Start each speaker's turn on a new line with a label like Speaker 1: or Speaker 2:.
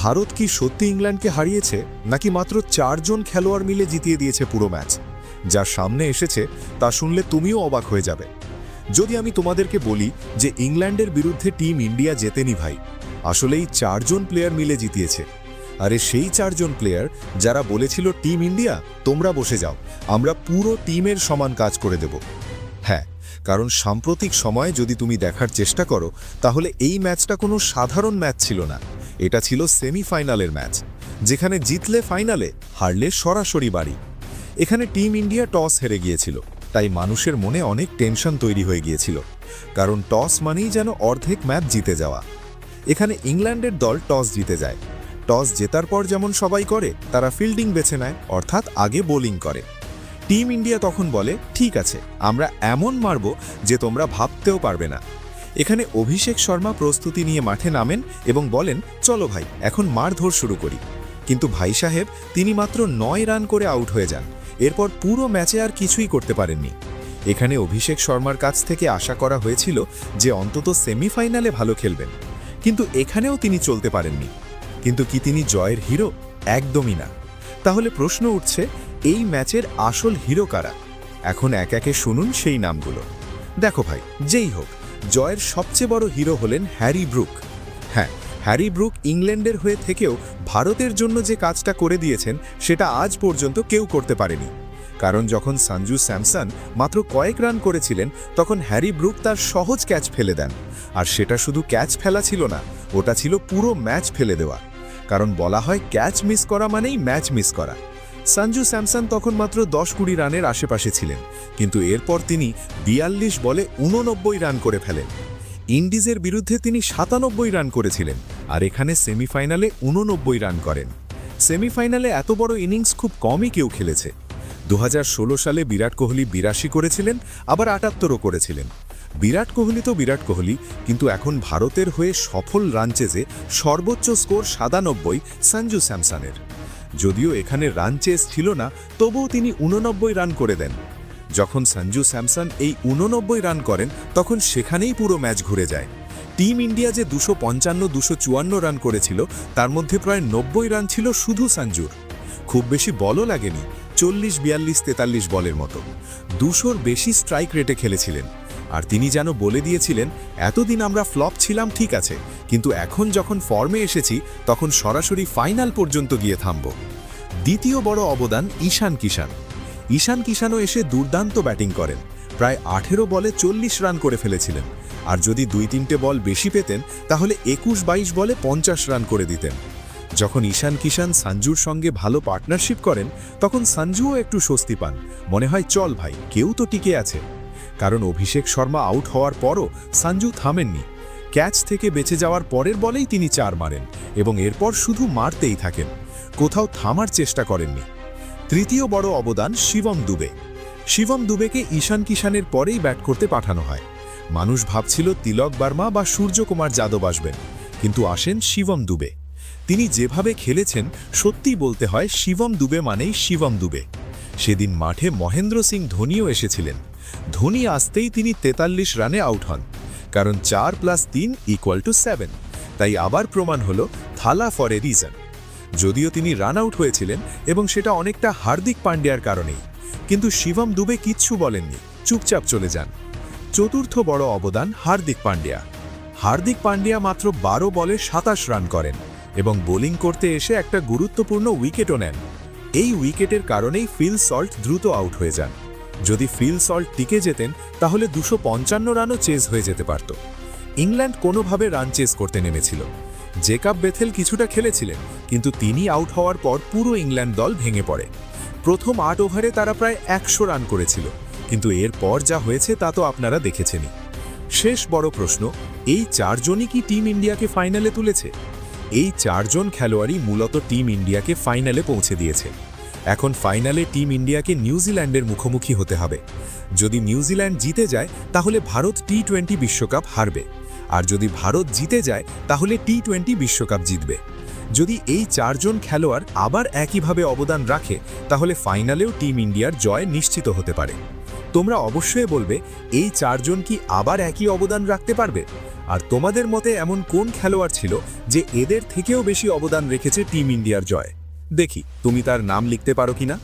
Speaker 1: ভারত কি সত্যি ইংল্যান্ডকে হারিয়েছে নাকি মাত্র 4 জন খেলোয়াড় মিলে জিতিয়ে দিয়েছে পুরো ম্যাচ? যা সামনে এসেছে তা শুনলে তুমিও অবাক হয়ে যাবে। যদি আমি তোমাদেরকে বলি যে ইংল্যান্ডের বিরুদ্ধে টিম ইন্ডিয়া জেতেনি ভাই, আসলেই 4 জন প্লেয়ার মিলে জিতিয়েছে। আরে সেই 4 জন প্লেয়ার যারা বলেছিল টিম ইন্ডিয়া তোমরা বসে যাও, আমরা পুরো টিমের সমান কাজ করে দেব। হ্যাঁ, কারণ সাম্প্রতিক সময়ে যদি তুমি দেখার চেষ্টা করো তাহলে এই ম্যাচটা কোনো সাধারণ ম্যাচ ছিল না। এটা ছিল সেমিফাইনালের ম্যাচ, যেখানে জিতলে ফাইনালে, হারলে সরাসরি বাড়ি। এখানে টিম ইন্ডিয়া টস হেরে গিয়েছিল, তাই মানুষের মনে অনেক টেনশন তৈরি হয়ে গিয়েছিল, কারণ টস মানেই যেন অর্ধেক ম্যাচ জিতে যাওয়া। এখানে ইংল্যান্ডের দল টস জিতে যায়। টস জেতার পর যেমন সবাই করে, তারা ফিল্ডিং বেছে নেয়, অর্থাৎ আগে বোলিং করে। টিম ইন্ডিয়া তখন বলে, ঠিক আছে, আমরা এমন মারব যে তোমরা ভাবতেও পারবে না। এখানে অভিষেক শর্মা প্রস্তুতি নিয়ে মাঠে নামেন এবং বলেন, চলো ভাই, এখন মারধর শুরু করি। কিন্তু ভাই সাহেব তিনি মাত্র 9 রান করে আউট হয়ে যান। এরপর পুরো ম্যাচে আর কিছুই করতে পারেননি। এখানে অভিষেক শর্মার কাছ থেকে আশা করা হয়েছিল যে অন্তত সেমিফাইনালে ভালো খেলবেন, কিন্তু এখানেও তিনি চলতে পারেননি। কিন্তু কি তিনি জয়ের হিরো? একদমই না। তাহলে প্রশ্ন উঠছে, এই ম্যাচের আসল হিরো কারা? এখন এক একে শুনুন সেই নামগুলো। দেখো ভাই, যেই হোক, জয়ের সবচেয়ে বড় হিরো হলেন হ্যারি ব্রুক। হ্যাঁ, হ্যারি ব্রুক ইংল্যান্ডের হয়ে থেকেও ভারতের জন্য যে কাজটা করে দিয়েছেন সেটা আজ পর্যন্ত কেউ করতে পারেনি। কারণ যখন সঞ্জু স্যামসন মাত্র কয়েক রান করেছিলেন, তখন হ্যারি ব্রুক তার সহজ ক্যাচ ফেলে দেন। আর সেটা শুধু ক্যাচ ফেলা ছিল না, ওটা ছিল পুরো ম্যাচ ফেলে দেওয়া। কারণ বলা হয় ক্যাচ মিস করা মানেই ম্যাচ মিস করা। সঞ্জু স্যামসন তখন মাত্র 10-20 রানের আশেপাশে ছিলেন, কিন্তু এরপর তিনি 42 বলে 89 রান করে ফেলেন। ইন্ডিজের বিরুদ্ধে তিনি 97 রান করেছিলেন, আর এখানে সেমিফাইনালে 89 রান করেন। সেমিফাইনালে এত বড় ইনিংস খুব কমই কেউ খেলেছে। 2016 সালে বিরাট কোহলি 82 করেছিলেন, আবার 78ও করেছিলেন। বিরাট কোহলি তো বিরাট কোহলি, কিন্তু এখন ভারতের হয়ে সফল রান চেজে সর্বোচ্চ স্কোর 97 সঞ্জু স্যামসনের। যদিও এখানে রান চেস ছিল না, তবুও তিনি 89 রান করে দেন। যখন সঞ্জু স্যামসন এই 89 রান করেন, তখন সেখানেই পুরো ম্যাচ ঘুরে যায়। টিম ইন্ডিয়া যে 255-254 রান করেছিল, তার মধ্যে প্রায় 90 রান ছিল শুধু সঞ্জুর। খুব বেশি বলও লাগেনি, 40-42-43 বলের মতো। 200-র বেশি স্ট্রাইক রেটে খেলেছিলেন। আর তিনি যেন বলে দিয়েছিলেন, এতদিন আমরা ফ্লপ ছিলাম ঠিক আছে, কিন্তু এখন যখন ফর্মে এসেছি তখন সরাসরি ফাইনাল পর্যন্ত গিয়ে থামব। দ্বিতীয় বড় অবদান ঈশান কিষান। ঈশান কিষানও এসে দুর্দান্ত ব্যাটিং করেন। প্রায় 18 বলে 40 রান করে ফেলেছিলেন। আর যদি 2-3টে বল বেশি পেতেন, তাহলে 21-22 বলে 50 রান করে দিতেন। যখন ঈশান কিষান সঞ্জুর সঙ্গে ভালো পার্টনারশিপ করেন, তখন সঞ্জুও একটু স্বস্তি পান। মনে হয়, চল ভাই, কেউ তো টিকে আছে। কারণ অভিষেক শর্মা আউট হওয়ার পরও সঞ্জু থামেননি। ক্যাচ থেকে বেঁচে যাওয়ার পরের বলেই তিনি 4 মারেন এবং এরপর শুধু মারতেই থাকেন, কোথাও থামার চেষ্টা করেননি। তৃতীয় বড় অবদান শিবম দুবে। শিবম দুবেকে ঈশান কিষানের পরেই ব্যাট করতে পাঠানো হয়। মানুষ ভাবছিল তিলক বার্মা বা সূর্যকুমার যাদব আসবেন, কিন্তু আসেন শিবম দুবে। তিনি যেভাবে খেলেছেন, সত্যি বলতে হয় শিবম দুবে মানেই শিবম দুবে। সেদিন মাঠে মহেন্দ্র সিং ধোনিও এসেছিলেন। ধোনি আসতেই তিনি 43 রানে আউট হন, কারণ 4+3 = 7। তাই আবার প্রমাণ হল থালা ফর এ রিজন। যদিও তিনি রান আউট হয়েছিলেন, এবং সেটা অনেকটা হার্দিক পান্ডিয়ার কারণেই, কিন্তু শিবম দুবে কিচ্ছু বলেননি, চুপচাপ চলে যান। চতুর্থ বড় অবদান হার্দিক পান্ডিয়া। হার্দিক পান্ডিয়া মাত্র 12 বলে 27 রান করেন এবং বোলিং করতে এসে একটা গুরুত্বপূর্ণ উইকেটও নেন। এই উইকেটের কারণেই ফিল সল্ট দ্রুত আউট হয়ে যান। যদি ফিল সল্ট টিকে যেতেন, তাহলে 255 রানও চেজ হয়ে যেতে পারত। ইংল্যান্ড কোনোভাবে রান চেজ করতে নেমেছিল। জেকাব বেথেল কিছুটা খেলেছিলেন, কিন্তু তিনি আউট হওয়ার পর পুরো ইংল্যান্ড দল ভেঙে পড়ে। প্রথম 8 ওভারে তারা প্রায় 100 রান করেছিল, কিন্তু এরপর যা হয়েছে তা তো আপনারা দেখেছেনই। শেষ বড় প্রশ্ন, এই 4 জনই কি টিম ইন্ডিয়াকে ফাইনালে তুলেছে? এই 4 জন খেলোয়াড়ই মূলত টিম ইন্ডিয়াকে ফাইনালে পৌঁছে দিয়েছে। এখন ফাইনালে টিম ইন্ডিয়াকে নিউজিল্যান্ডের মুখোমুখি হতে হবে। যদি নিউজিল্যান্ড জিতে যায়, তাহলে ভারত টি-20 বিশ্বকাপ হারবে। আর যদি ভারত জিতে যায়, তাহলে টি-20 বিশ্বকাপ জিতবে। যদি এই 4 জন খেলোয়াড় আবার একইভাবে অবদান রাখে, তাহলে ফাইনালেও টিম ইন্ডিয়ার জয় নিশ্চিত হতে পারে। তোমরা অবশ্যই বলবে, এই 4 জন কি আবার একই অবদান রাখতে পারবে? আর তোমাদের মতে এমন কোন খেলোয়াড় ছিল যে এদের থেকেও বেশি অবদান রেখেছে টিম ইন্ডিয়ার জয়? দেখি তুমি তার নাম লিখতে পারো কিনা।